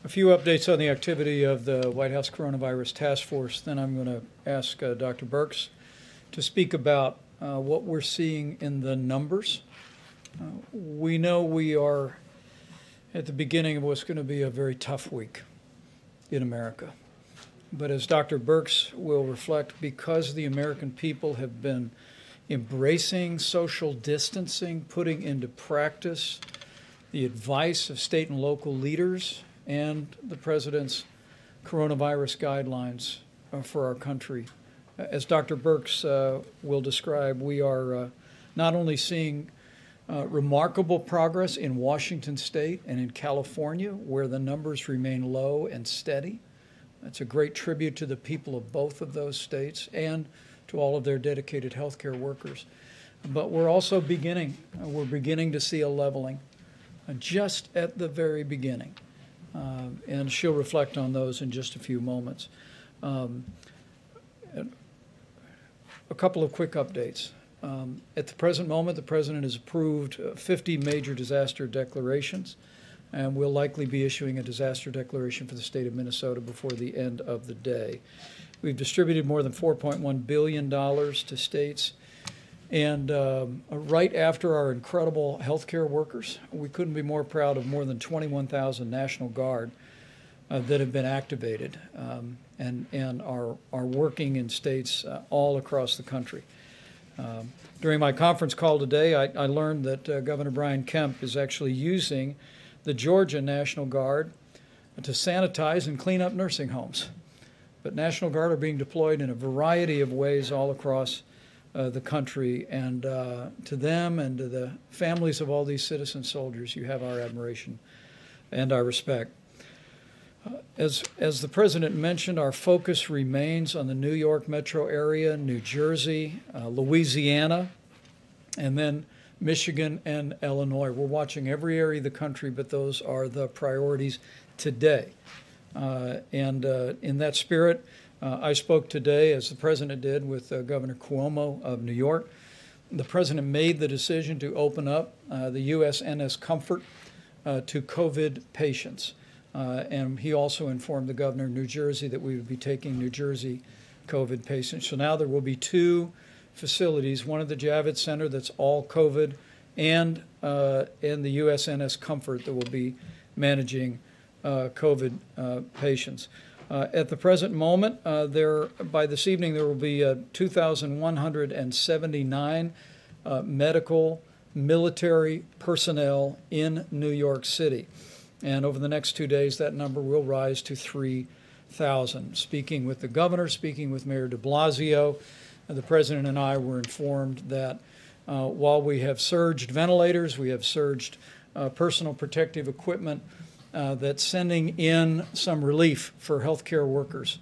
A few updates on the activity of the White House Coronavirus Task Force. Then I'm going to ask Dr. Birx to speak about what we're seeing in the numbers. We know we are at the beginning of what's going to be a very tough week in America. But as Dr. Birx will reflect, because the American people have been embracing social distancing, putting into practice the advice of state and local leaders and the President's coronavirus guidelines for our country. As Dr. Birx will describe, we are not only seeing remarkable progress in Washington State and in California, where the numbers remain low and steady. That's a great tribute to the people of both of those states and to all of their dedicated healthcare workers. But we're also beginning to see a leveling just at the very beginning. And she'll reflect on those in just a few moments. A couple of quick updates. At the present moment, the President has approved 50 major disaster declarations, and we'll likely be issuing a disaster declaration for the state of Minnesota before the end of the day. We've distributed more than $4.1 billion to states. And right after our incredible healthcare workers, we couldn't be more proud of more than 21,000 National Guard that have been activated and are working in states all across the country. During my conference call today, I learned that Governor Brian Kemp is actually using the Georgia National Guard to sanitize and clean up nursing homes. But National Guard are being deployed in a variety of ways all across the country, and to them and to the families of all these citizen soldiers, you have our admiration and our respect. As the President mentioned, our focus remains on the New York metro area, New Jersey, Louisiana, and then Michigan and Illinois. We're watching every area of the country, but those are the priorities today. And in that spirit, I spoke today, as the President did, with Governor Cuomo of New York. The President made the decision to open up the USNS Comfort to COVID patients. And he also informed the governor of New Jersey that we would be taking New Jersey COVID patients. So now there will be two facilities, one at the Javits Center that's all COVID, and the USNS Comfort that will be managing COVID patients. At the present moment, by this evening, there will be 2,179 medical, military personnel in New York City. And over the next 2 days, that number will rise to 3,000. Speaking with the governor, speaking with Mayor de Blasio, the President and I were informed that while we have surged ventilators, we have surged personal protective equipment, that sending in some relief for healthcare workers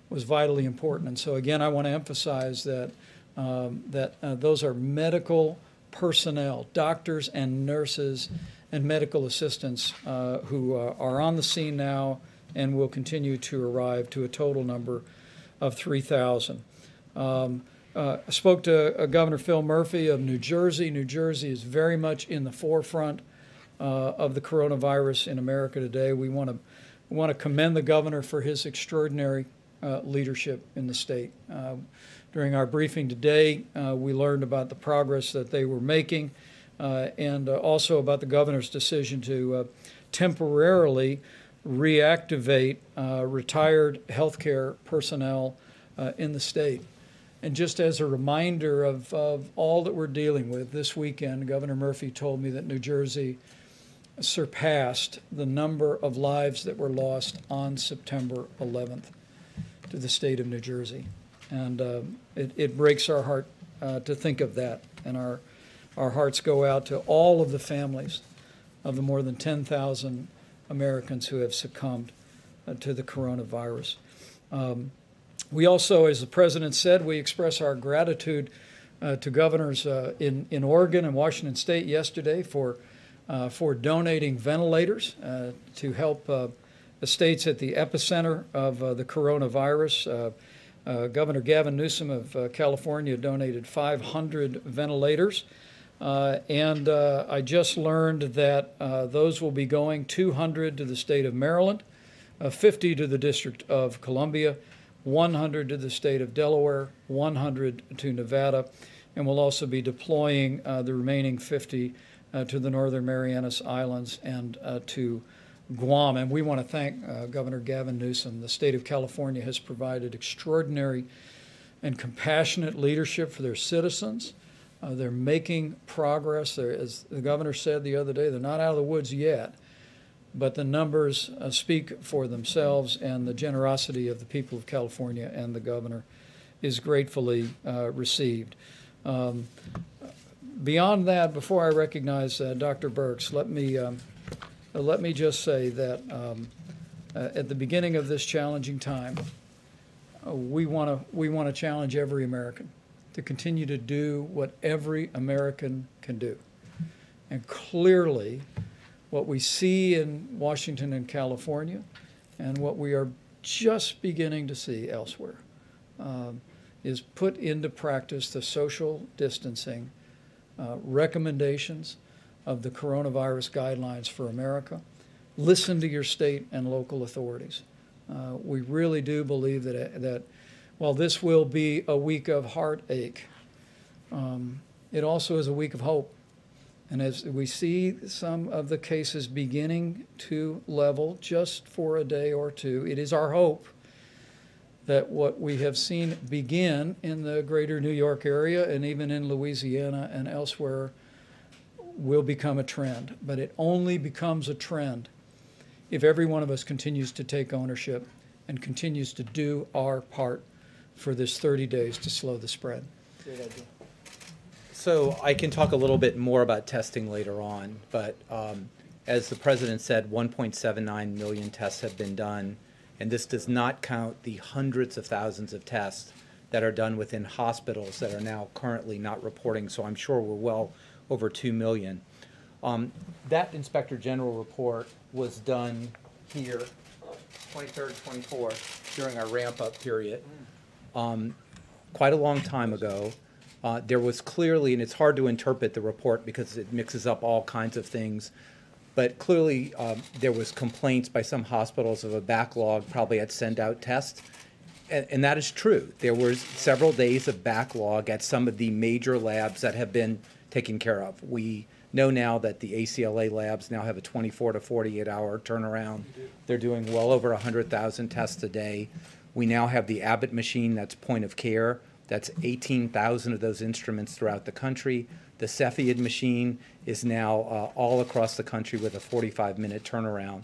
was vitally important. And so again, I want to emphasize that those are medical personnel, doctors and nurses and medical assistants who are on the scene now and will continue to arrive to a total number of 3,000. I spoke to Governor Phil Murphy of New Jersey. New Jersey is very much in the forefront of the coronavirus in America today. We want to commend the governor for his extraordinary leadership in the state. During our briefing today, we learned about the progress that they were making and also about the governor's decision to temporarily reactivate retired healthcare personnel in the state. And just as a reminder of all that we're dealing with this weekend, Governor Murphy told me that New Jersey surpassed the number of lives that were lost on September 11th to the state of New Jersey. And it breaks our heart to think of that. And our hearts go out to all of the families of the more than 10,000 Americans who have succumbed to the coronavirus. We also, as the President said, we express our gratitude to governors in Oregon and Washington State yesterday for donating ventilators to help the states at the epicenter of the coronavirus. Governor Gavin Newsom of California donated 500 ventilators. And I just learned that those will be going 200 to the state of Maryland, 50 to the District of Columbia, 100 to the state of Delaware, 100 to Nevada, and we'll also be deploying the remaining 50 to the Northern Marianas Islands and to Guam. And we want to thank Governor Gavin Newsom. The state of California has provided extraordinary and compassionate leadership for their citizens. They're making progress. As the governor said the other day, they're not out of the woods yet, but the numbers speak for themselves, and the generosity of the people of California and the governor is gratefully received. Beyond that, before I recognize Dr. Birx, let me just say that at the beginning of this challenging time, we want to challenge every American to continue to do what every American can do. And clearly, what we see in Washington and California, and what we are just beginning to see elsewhere, is put into practice the social distancing recommendations of the coronavirus guidelines for America. Listen to your state and local authorities. We really do believe that while this will be a week of heartache, it also is a week of hope. And as we see some of the cases beginning to level just for a day or two, it is our hope that what we have seen begin in the greater New York area and even in Louisiana and elsewhere will become a trend. But it only becomes a trend if every one of us continues to take ownership and continues to do our part for this 30 days to slow the spread. Great idea. So I can talk a little bit more about testing later on, but as the president said, 1.79 million tests have been done, and this does not count the hundreds of thousands of tests that are done within hospitals that are now currently not reporting, so I'm sure we're well over 2 million. That Inspector General report was done here, 23rd, 24th, during our ramp-up period, quite a long time ago. There was clearly, and it's hard to interpret the report because it mixes up all kinds of things, but clearly there was complaints by some hospitals of a backlog, probably at send-out tests, and that is true. There were several days of backlog at some of the major labs that have been taken care of. We know now that the ACLA labs now have a 24 to 48-hour turnaround. They're doing well over 100,000 tests a day. We now have the Abbott machine that's point of care. That's 18,000 of those instruments throughout the country. The Cepheid machine is now all across the country with a 45-minute turnaround.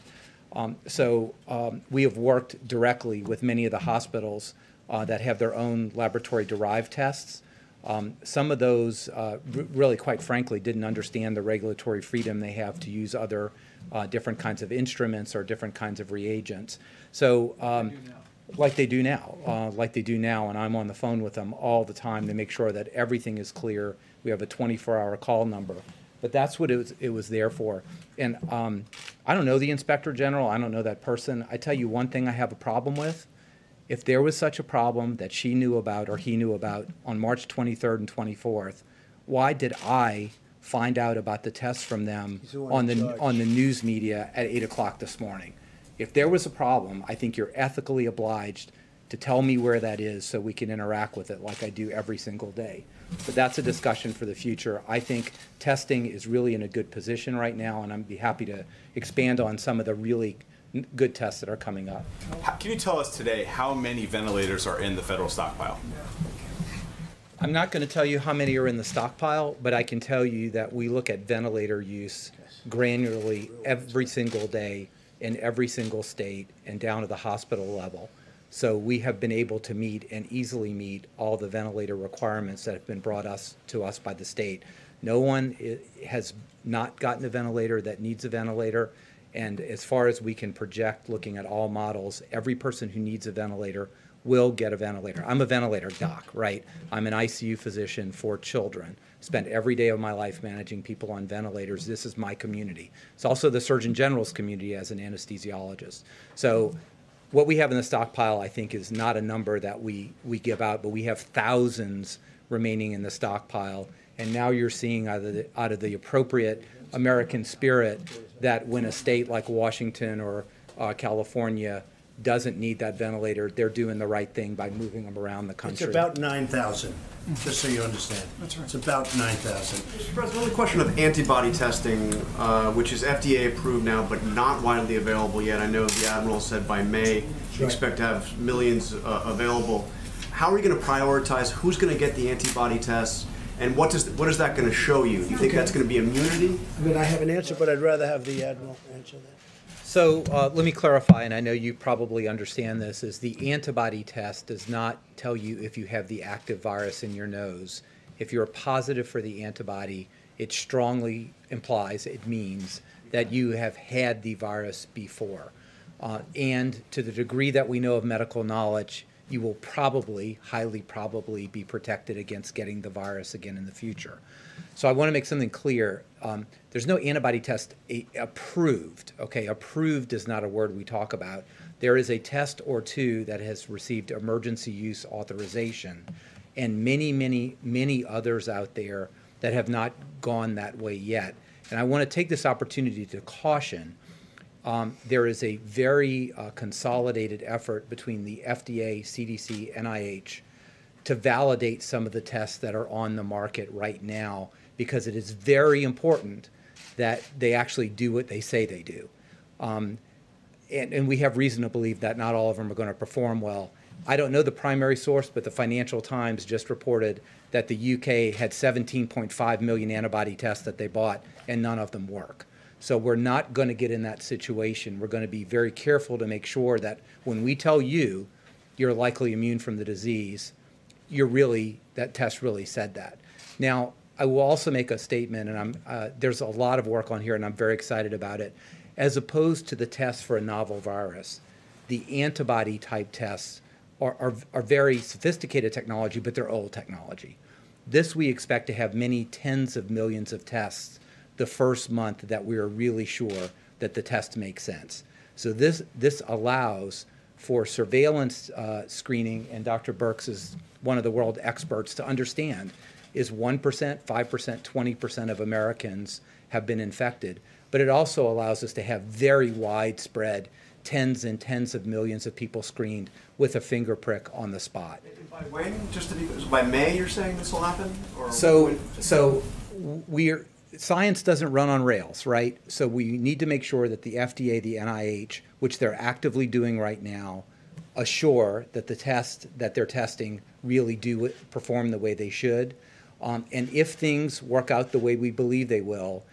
We have worked directly with many of the hospitals that have their own laboratory-derived tests. Some of those really, quite frankly, didn't understand the regulatory freedom they have to use other different kinds of instruments or different kinds of reagents. So. Like they do now, and I'm on the phone with them all the time to make sure that everything is clear. We have a 24-hour call number, but that's what it was there for. And I don't know the Inspector General. I don't know that person. I tell you one thing I have a problem with. If there was such a problem that she knew about or he knew about on March 23rd and 24th, why did I find out about the tests from them on the news media at 8 o'clock this morning? If there was a problem, I think you're ethically obliged to tell me where that is so we can interact with it like I do every single day. But that's a discussion for the future. I think testing is really in a good position right now, and I'd be happy to expand on some of the really good tests that are coming up. Can you tell us today how many ventilators are in the federal stockpile? I'm not going to tell you how many are in the stockpile, but I can tell you that we look at ventilator use granularly every single day in every single state and down to the hospital level. So we have been able to meet and easily meet all the ventilator requirements that have been brought to us by the state. No one has not gotten a ventilator that needs a ventilator. And as far as we can project, looking at all models, every person who needs a ventilator will get a ventilator. I'm a ventilator doc, right? I'm an ICU physician for children. Spent every day of my life managing people on ventilators. This is my community. It's also the Surgeon General's community as an anesthesiologist. So what we have in the stockpile, I think, is not a number that we give out, but we have thousands remaining in the stockpile. And now you're seeing out of the appropriate American spirit that when a state like Washington or California doesn't need that ventilator. They're doing the right thing by moving them around the country. It's about 9,000, just so you understand. That's right. It's about 9,000. Mr. President, on the question of antibody testing, which is FDA approved now but not widely available yet, I know the Admiral said by May you expect to have millions available. How are you going to prioritize who's going to get the antibody tests, and what is that going to show you? Do you think that's going to be immunity? I mean, I have an answer, but I'd rather have the Admiral answer that. So let me clarify, and I know you probably understand this, is the antibody test does not tell you if you have the active virus in your nose. If you're positive for the antibody, it strongly implies, it means, that you have had the virus before. And to the degree that we know of medical knowledge, you will probably, highly probably, be protected against getting the virus again in the future. So I want to make something clear. There's no antibody test approved. Okay, approved is not a word we talk about. There is a test or two that has received emergency use authorization, and many, many, many others out there that have not gone that way yet. And I want to take this opportunity to caution. There is a very consolidated effort between the FDA, CDC, NIH to validate some of the tests that are on the market right now, because it is very important that they actually do what they say they do. And we have reason to believe that not all of them are going to perform well. I don't know the primary source, but the Financial Times just reported that the UK had 17.5 million antibody tests that they bought, and none of them work. So we're not going to get in that situation. We're going to be very careful to make sure that when we tell you you're likely immune from the disease, that test really said that. Now, I will also make a statement, and there's a lot of work on here, and I'm very excited about it. As opposed to the tests for a novel virus, the antibody type tests are very sophisticated technology, but they're old technology. This we expect to have many tens of millions of tests the first month that we are really sure that the test makes sense. So this allows for surveillance screening, and Dr. Birx is one of the world experts to understand, is 1%, 5%, 20% of Americans have been infected. But it also allows us to have very widespread tens and tens of millions of people screened with a finger prick on the spot. By when? Just to be, by May you're saying this will happen? Or science doesn't run on rails, right? So we need to make sure that the FDA, the NIH, which they're actively doing right now, assure that the tests that they're testing really do perform the way they should. And if things work out the way we believe they will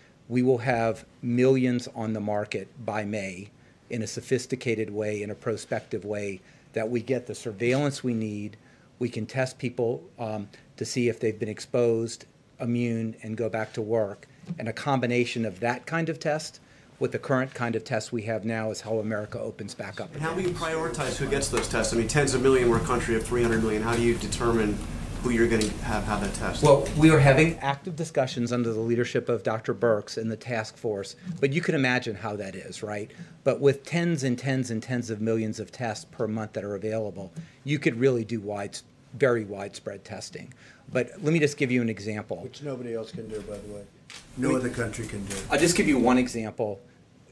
have millions on the market by May in a sophisticated way, in a prospective way, that we get the surveillance we need. We can test people to see if they've been exposed, immune, and go back to work. And a combination of that kind of test with the current kind of tests we have now is how America opens back up. And how do you prioritize who gets those tests? I mean, tens of million, we're a country of 300 million. How do you determine who you're going to have that test? Well, we are having active discussions under the leadership of Dr. Birx and the task force, but you can imagine how that is, right? But with tens and tens and tens of millions of tests per month that are available, you could really do very widespread testing. But let me just give you an example. Which nobody else can do, by the way. No other country can do. I'll just give you one example.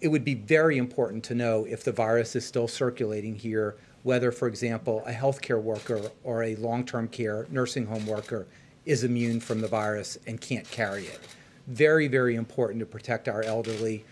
It would be very important to know if the virus is still circulating here, whether, for example, a healthcare worker or a long-term care nursing home worker is immune from the virus and can't carry it. Very, very important to protect our elderly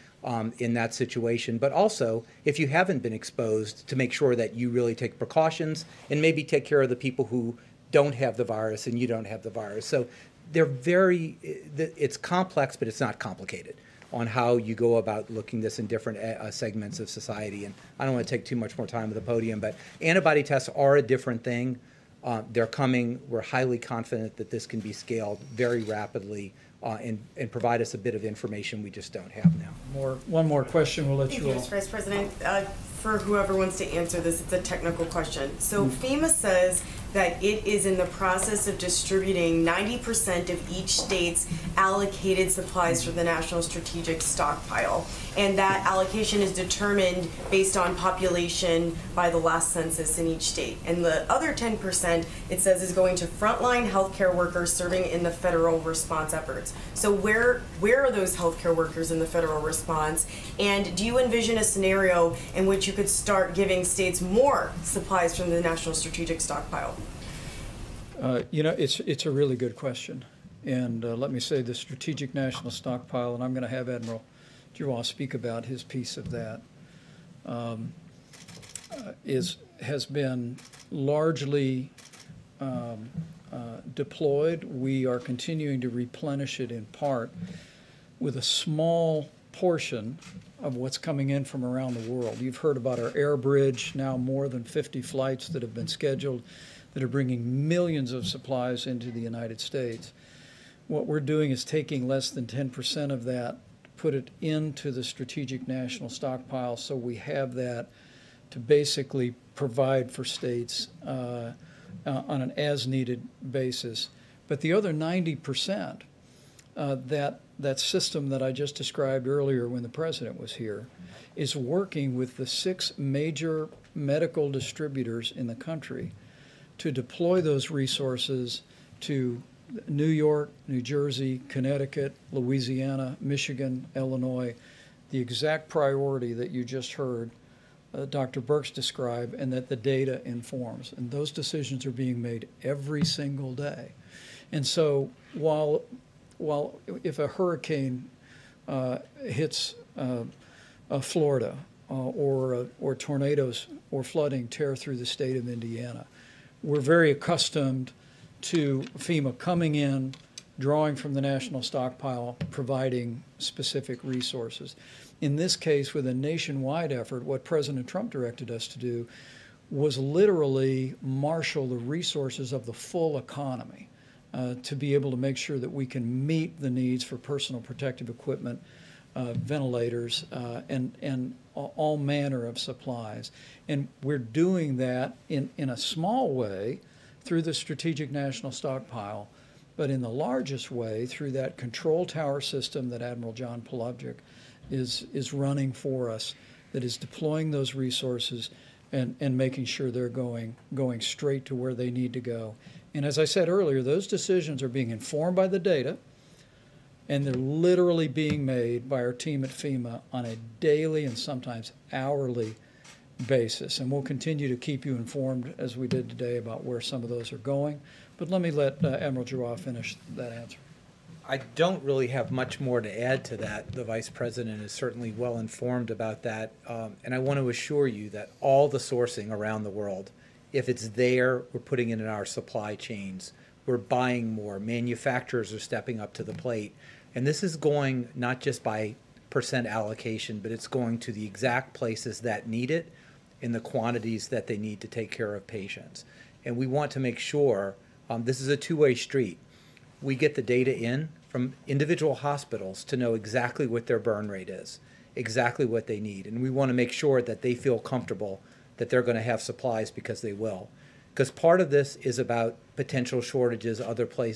in that situation. But also, if you haven't been exposed, to make sure that you really take precautions and maybe take care of the people who don't have the virus and you don't have the virus. So it's complex, but it's not complicated on how you go about looking this in different segments of society. And I don't want to take too much more time at the podium, but antibody tests are a different thing. They're coming. We're highly confident that this can be scaled very rapidly and provide us a bit of information we just don't have now. One more question, we'll let Thank you you, all. Mr. Vice President. For whoever wants to answer this, it's a technical question. So FEMA says that it is in the process of distributing 90% of each state's allocated supplies for the National Strategic Stockpile. And that allocation is determined based on population by the last census in each state. And the other 10%, it says, is going to frontline healthcare workers serving in the federal response efforts. So where are those healthcare workers in the federal response? And do you envision a scenario in which you could start giving states more supplies from the National Strategic Stockpile? You know, it's a really good question. And let me say the Strategic National Stockpile, and I'm going to have Admiral Giroir speak about his piece of that, has been largely deployed. We are continuing to replenish it in part with a small portion of what's coming in from around the world. You've heard about our air bridge, now more than 50 flights that have been scheduled that are bringing millions of supplies into the United States. What we're doing is taking less than 10% of that, put it into the Strategic National Stockpile, so we have that to basically provide for states on an as-needed basis. But the other 90%, that system that I just described earlier when the president was here, is working with the 6 major medical distributors in the country to deploy those resources to New York, New Jersey, Connecticut, Louisiana, Michigan, Illinois, the exact priority that you just heard Dr. Birx describe and that the data informs. And those decisions are being made every single day. And so while if a hurricane hits Florida or tornadoes or flooding tear through the state of Indiana, we're very accustomed to FEMA coming in, drawing from the national stockpile, providing specific resources. In this case, with a nationwide effort, what President Trump directed us to do was literally marshal the resources of the full economy to be able to make sure that we can meet the needs for personal protective equipment, ventilators, and all manner of supplies. And we're doing that in a small way through the Strategic National Stockpile, but in the largest way through that control tower system that Admiral John Polovchik is running for us, that is deploying those resources and making sure they're going straight to where they need to go. And as I said earlier, those decisions are being informed by the data, and they're literally being made by our team at FEMA on a daily and sometimes hourly basis. And we'll continue to keep you informed, as we did today, about where some of those are going. But let me let Admiral Giroir finish that answer. I don't really have much more to add to that. The Vice President is certainly well informed about that. And I want to assure you that all the sourcing around the world, if it's there, we're putting it in our supply chains. We're buying more. Manufacturers are stepping up to the plate. And this is going not just by percent allocation, but it's going to the exact places that need it in the quantities that they need to take care of patients. And we want to make sure this is a two-way street. We get the data in from individual hospitals to know exactly what their burn rate is, exactly what they need. And we want to make sure that they feel comfortable that they're going to have supplies, because they will. Because part of this is about potential shortages,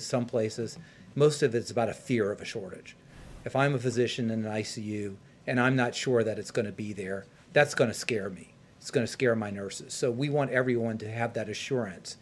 some places. Most of it's about a fear of a shortage. If I'm a physician in an ICU and I'm not sure that it's going to be there, that's going to scare me. It's going to scare my nurses. So we want everyone to have that assurance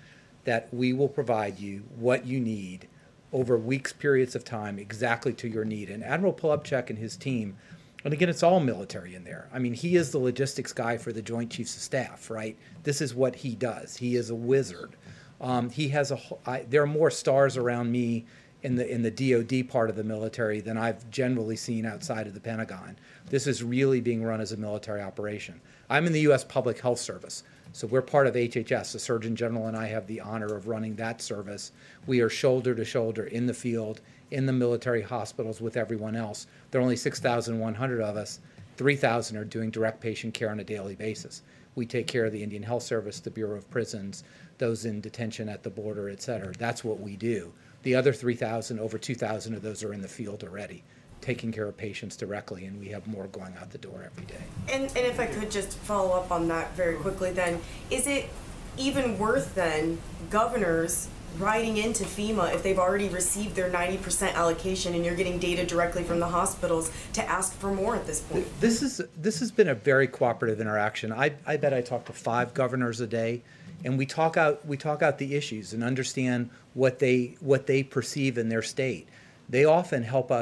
that we will provide you what you need over weeks, periods of time, exactly to your need. And Admiral Polovchik and his team, and again, it's all military in there. I mean, he is the logistics guy for the Joint Chiefs of Staff, right? This is what he does. He is a wizard. There are more stars around me in the DoD part of the military than I've generally seen outside of the Pentagon. This is really being run as a military operation. I'm in the U.S. Public Health Service, so we're part of HHS. The Surgeon General and I have the honor of running that service. We are shoulder to shoulder in the field, in the military hospitals with everyone else. There are only 6,100 of us. 3,000 are doing direct patient care on a daily basis. We take care of the Indian Health Service, the Bureau of Prisons, those in detention at the border, et cetera. That's what we do. The other 3,000, over 2,000 of those are in the field already, taking care of patients directly, and we have more going out the door every day. And if I could just follow up on that very quickly then, is it even worse than governors writing into FEMA if they've already received their 90% allocation and you're getting data directly from the hospitals to ask for more at this point. This has been a very cooperative interaction. I bet I talk to 5 governors a day, and we talk out the issues and understand what they perceive in their state. They often help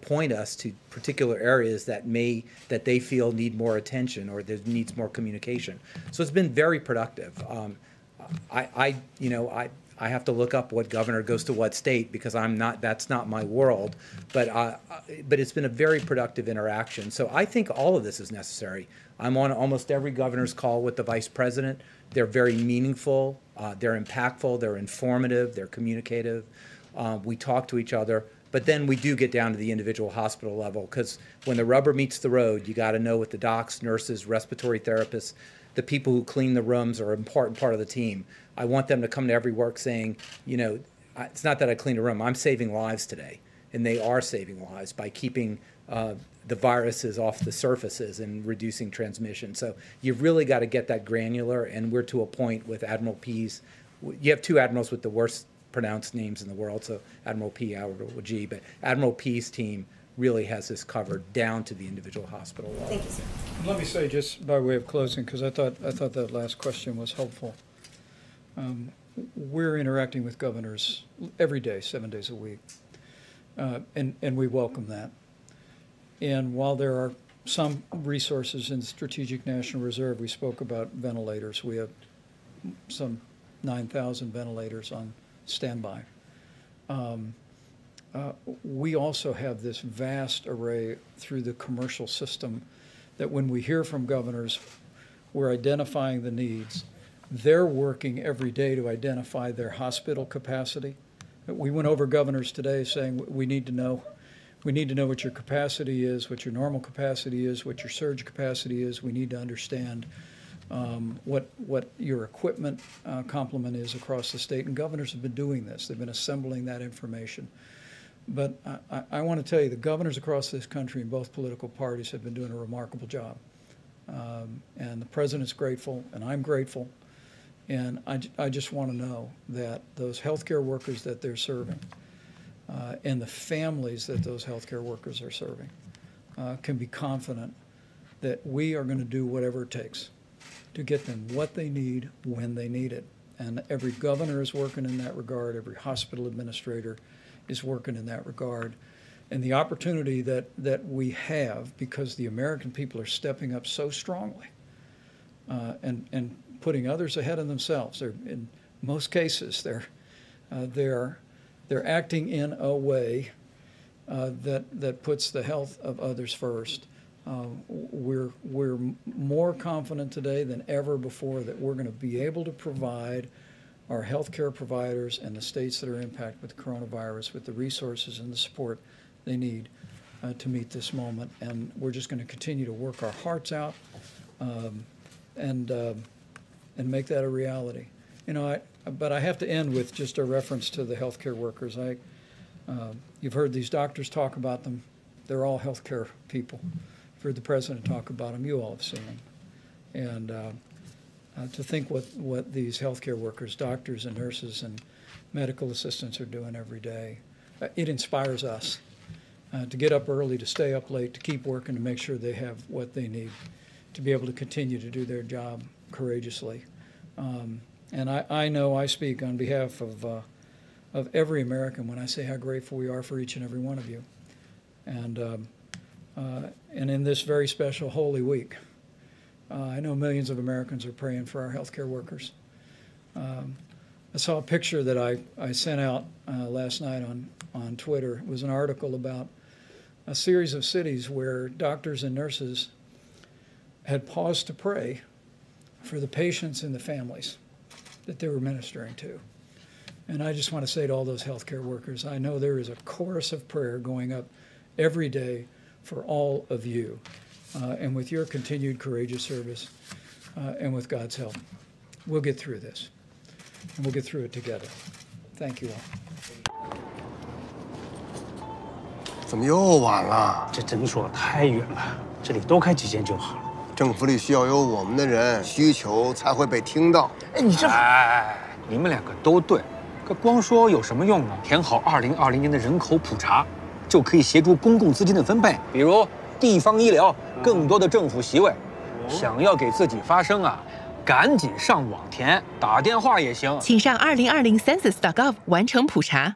point us to particular areas that they feel need more attention or that needs more communication. So it's been very productive. I have to look up what governor goes to what state because that's not my world, but it's been a very productive interaction. So I think all of this is necessary. I'm on almost every governor's call with the vice president. They're very meaningful, they're impactful, they're informative, they're communicative. We talk to each other, but then we do get down to the individual hospital level because when the rubber meets the road, you got to know what the docs, nurses, respiratory therapists, the people who clean the rooms are an important part of the team. I want them to come to every work saying, it's not that I cleaned a room, I'm saving lives today. And they are saving lives by keeping the viruses off the surfaces and reducing transmission. So you've really got to get that granular, and we're to a point with Admiral P's. You have 2 admirals with the worst pronounced names in the world, so Admiral P, Admiral G, but Admiral P's team really has this covered down to the individual hospital level. Thank you, sir. Let me say, just by way of closing, because I thought that last question was helpful. We're interacting with governors every day, 7 days a week, and we welcome that. And while there are some resources in the Strategic National Reserve, we spoke about ventilators. We have some 9,000 ventilators on standby. We also have this vast array through the commercial system that when we hear from governors, we're identifying the needs. They're working every day to identify their hospital capacity. We went over governors today saying we need to know what your capacity is, what your normal capacity is, what your surge capacity is. We need to understand what your equipment complement is across the state. And governors have been doing this. They've been assembling that information. But I want to tell you, the governors across this country in both political parties have been doing a remarkable job. And the president's grateful, and I'm grateful. And I just want to know that those healthcare workers that they're serving and the families that those healthcare workers are serving can be confident that we are going to do whatever it takes to get them what they need when they need it. And every governor is working in that regard. Every hospital administrator is working in that regard. And the opportunity that we have, because the American people are stepping up so strongly and putting others ahead of themselves. In most cases, they're acting in a way that puts the health of others first. We're more confident today than ever before that we're going to be able to provide our healthcare providers and the states that are impacted with the coronavirus with the resources and the support they need to meet this moment. And we're just going to continue to work our hearts out and make that a reality. But I have to end with just a reference to the healthcare workers. You've heard these doctors talk about them. They're all healthcare people. You've heard the president talk about them. You all have seen them. And to think what these healthcare workers, doctors and nurses and medical assistants are doing every day, it inspires us to get up early, to stay up late, to keep working, to make sure they have what they need to be able to continue to do their job courageously. And I know I speak on behalf of every American when I say how grateful we are for each and every one of you. And in this very special Holy Week, I know millions of Americans are praying for our healthcare workers. I saw a picture that I sent out last night on Twitter. It was an article about a series of cities where doctors and nurses had paused to pray for the patients and the families that they were ministering to. And I just want to say to all those healthcare workers, I know there is a chorus of prayer going up every day for all of you. And with your continued courageous service and with God's help, we'll get through this. And we'll get through it together. Thank you all. 怎么又晚了？这诊所太远了，这里多开几间就好了。政府里需要有我们的人，需求才会被听到。哎，你这……哎，你们两个都对，可光说有什么用呢？填好2020年的人口普查，就可以协助公共资金的分配，比如地方医疗、更多的政府席位。想要给自己发声啊，赶紧上网填，打电话也行。请上2020census.gov 完成普查。